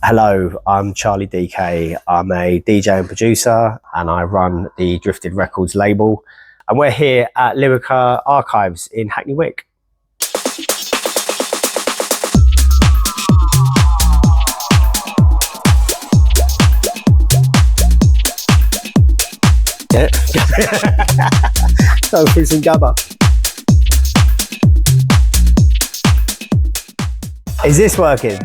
Hello, I'm Charlie DK. I'm a DJ and producer, and I run the Drifted Records label. And we're here at Lirica Archives in Hackney, Wick. Yeah. Go through some gabba. Is this working?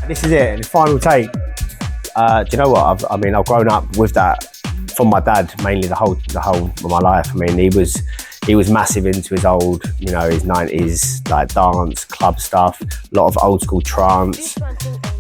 This is it, the final take. Do you know what? I've grown up with that from my dad mainly the whole of my life. I mean, he was massive into his old, his 90s like dance club stuff, a lot of old school trance.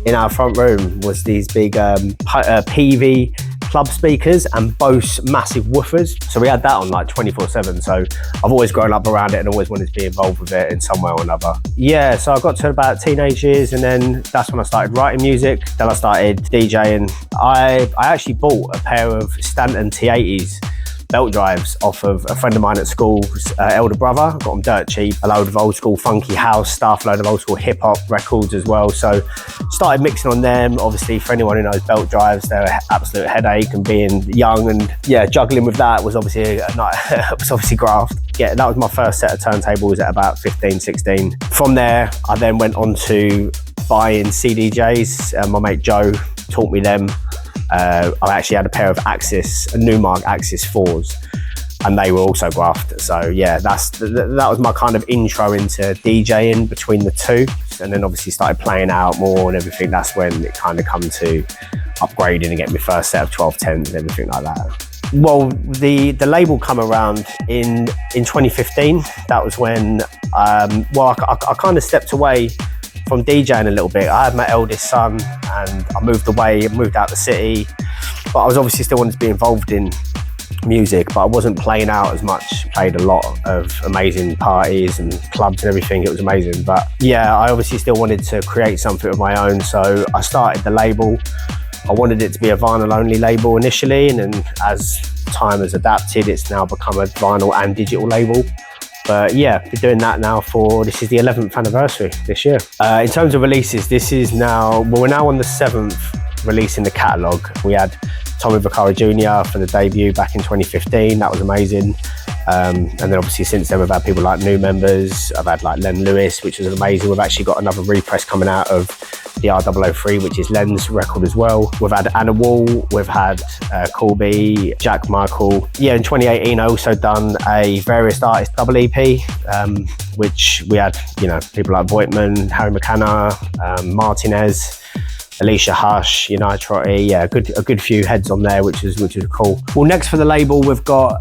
In our front room was these big PV club speakers and Bose massive woofers. So we had that on like 24/7. So I've always grown up around it and always wanted to be involved with it in some way or another. Yeah, so I got to about teenage years and then that's when I started writing music. Then I started DJing. I actually bought a pair of Stanton T80s belt drives off of a friend of mine at school's elder brother. Got them dirt cheap, a load of old school funky house stuff, a load of old school hip hop records as well. So started mixing on them. Obviously for anyone who knows belt drives, they're an absolute headache, and being young and juggling with that was obviously graft. Yeah, that was my first set of turntables at about 15, 16. From there, I then went on to buying CDJs. My mate Joe taught me them. I actually had a pair of Newmark Axis 4s, and they were also graft. So yeah, that was my kind of intro into DJing between the two. And then obviously started playing out more and everything. That's when it kind of come to upgrading and getting my first set of 1210s and everything like that. Well, the label come around in 2015. That was when, I kind of stepped away from DJing a little bit. I had my eldest son and I moved out the city, but I was obviously still wanted to be involved in music, but I wasn't playing out as much. Played a lot of amazing parties and clubs and everything. It was amazing, but yeah, I obviously still wanted to create something of my own, so I started the label. I wanted it to be a vinyl only label initially, and then as time has adapted, it's now become a vinyl and digital label. But yeah, been doing that now this is the 11th anniversary this year. In terms of releases, we're now on the 7th release in the catalogue. We had Tommy Vaccaro Jr. for the debut back in 2015, that was amazing. And then obviously since then we've had people like new members. I've had like Len Lewis, which was amazing. We've actually got another repress coming out of the R003, which is Len's record as well. We've had Anna Wall, we've had Colby, Jack Michael. Yeah, in 2018 I also done a various artists double EP, which we had people like Voigtman, Harry McKenna, Martinez, Alicia Hush, Trotty, yeah, a good few heads on there, which is cool. Well, next for the label, we've got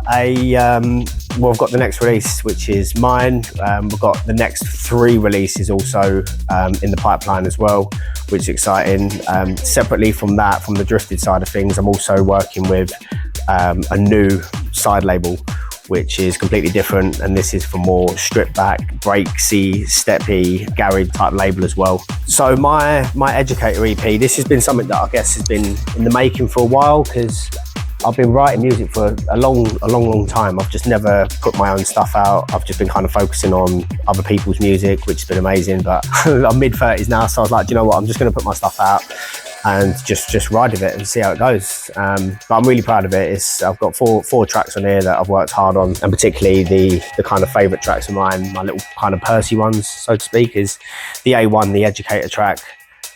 we've got the next release, which is mine. We've got the next 3 releases also in the pipeline as well, which is exciting. Separately from that, from the Drifted side of things, I'm also working with a new side label, which is completely different, and this is for more stripped back, breaksy, steppy, garage type label as well. So my Educator EP, this has been something that I guess has been in the making for a while, because I've been writing music for a long time. I've just never put my own stuff out. I've just been kind of focusing on other people's music, which has been amazing, but I'm mid-30s now, so I was like, do you know what, I'm just gonna put my stuff out and just ride with it and see how it goes. But I'm really proud of it. I've got four tracks on here that I've worked hard on, and particularly the kind of favourite tracks of mine, my little kind of Percy ones, so to speak, is the A1, the Educator track,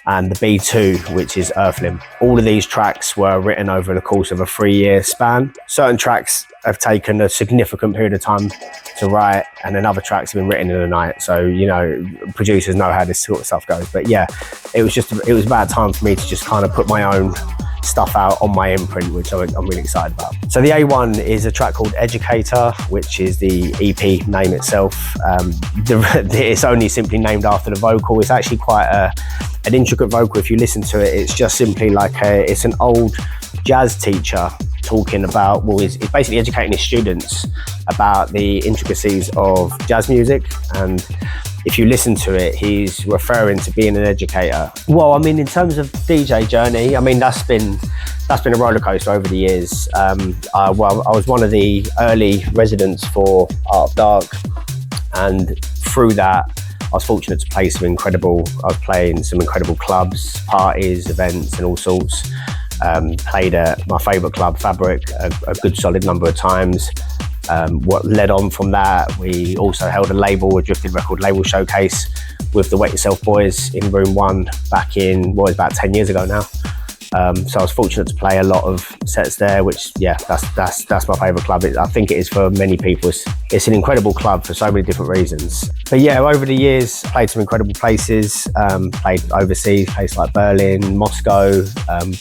and the B2, which is Earthling. All of these tracks were written over the course of a 3-year span. Certain tracks have taken a significant period of time to write, and then other tracks have been written in a night. So, producers know how this sort of stuff goes. But yeah, it was about time for me to just kind of put my own stuff out on my imprint, which I'm really excited about. So the A1 is a track called Educator, which is the EP name itself. It's only simply named after the vocal. It's actually quite an intricate vocal. If you listen to it, it's just simply like it's an old jazz teacher talking about, he's basically educating his students about the intricacies of jazz music. And if you listen to it, he's referring to being an educator. Well, I mean, in terms of DJ journey, I mean, that's been a roller coaster over the years. I was one of the early residents for Art of Dark, and through that, was fortunate to play I was playing some incredible clubs, parties, events and all sorts. Played at my favourite club, Fabric, a good solid number of times. What led on from that, we also held a Drifted Record label showcase with the Wet Yourself boys in Room 1 back in, about 10 years ago now. So I was fortunate to play a lot of sets there, which, yeah, that's my favourite club. I think it is for many people. It's an incredible club for so many different reasons. But yeah, over the years, played some incredible places, played overseas, places like Berlin, Moscow,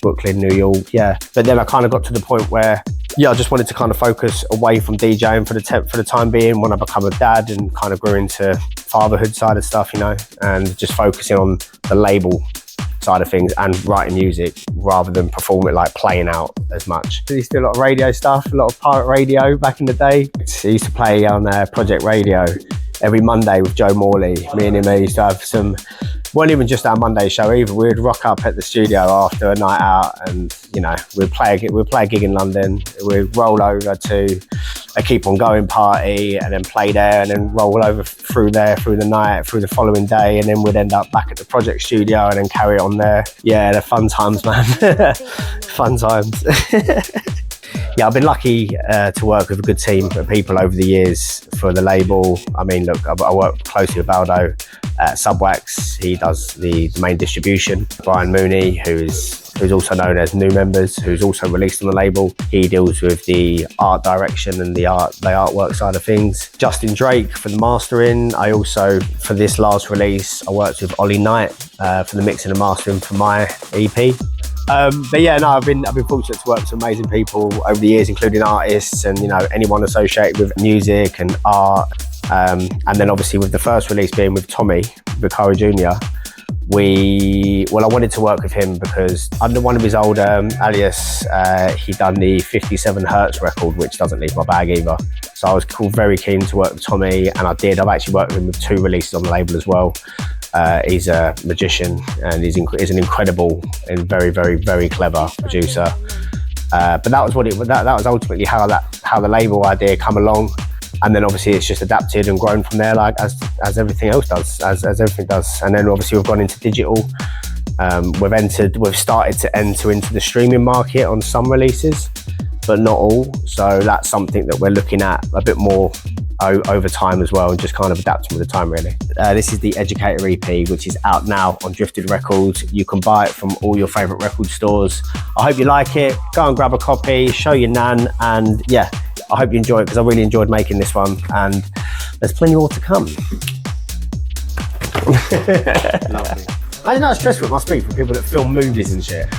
Brooklyn, New York, yeah. But then I kind of got to the point where, yeah, I just wanted to kind of focus away from DJing for the time being when I become a dad and kind of grew into fatherhood side of stuff, you know, and just focusing on the label side of things and writing music rather than performing, like playing out as much. I used to do a lot of radio stuff, a lot of pirate radio back in the day. I used to play on Project Radio every Monday with Joe Morley. Me and him used to have some, wasn't even just our Monday show either. We'd rock up at the studio after a night out and, you know, we'd play a gig in London. We'd roll over to a Keep On Going party and then play there and then roll over through the night, through the following day, and then we'd end up back at the project studio and then carry on there. Yeah, they're fun times, man. Fun times. Yeah, I've been lucky to work with a good team of people over the years for the label. I mean, look, I work closely with Baldo at Subwax. He does the main distribution. Brian Mooney, who's also known as New Members, who's also released on the label. He deals with the art direction and the artwork side of things. Justin Drake for the mastering. I also, for this last release, I worked with Ollie Knight for the mixing and mastering for my EP. But yeah, no, I've been fortunate to work with some amazing people over the years, including artists and, you know, anyone associated with music and art. And then obviously with the first release being with Tommy Vicari Jr., I wanted to work with him because under one of his old alias, he'd done the 57 Hertz record, which doesn't leave my bag either. So I was very keen to work with Tommy, and I did. I've actually worked with him with 2 releases on the label as well. He's a magician and he's an incredible and very, very, very clever producer. But that was ultimately how the label idea come along. And then obviously it's just adapted and grown from there, like as everything else does, as everything does. And then obviously we've gone into digital. We've started to enter into the streaming market on some releases, but not all. So that's something that we're looking at a bit more over time as well, and just kind of adapting with the time, really. This is the Educator EP, which is out now on Drifted Records. You can buy it from all your favourite record stores. I hope you like it. Go and grab a copy, show your nan, and yeah, I hope you enjoy it because I really enjoyed making this one, and there's plenty more to come. Lovely. I know how stressful it must be for people that film movies and shit.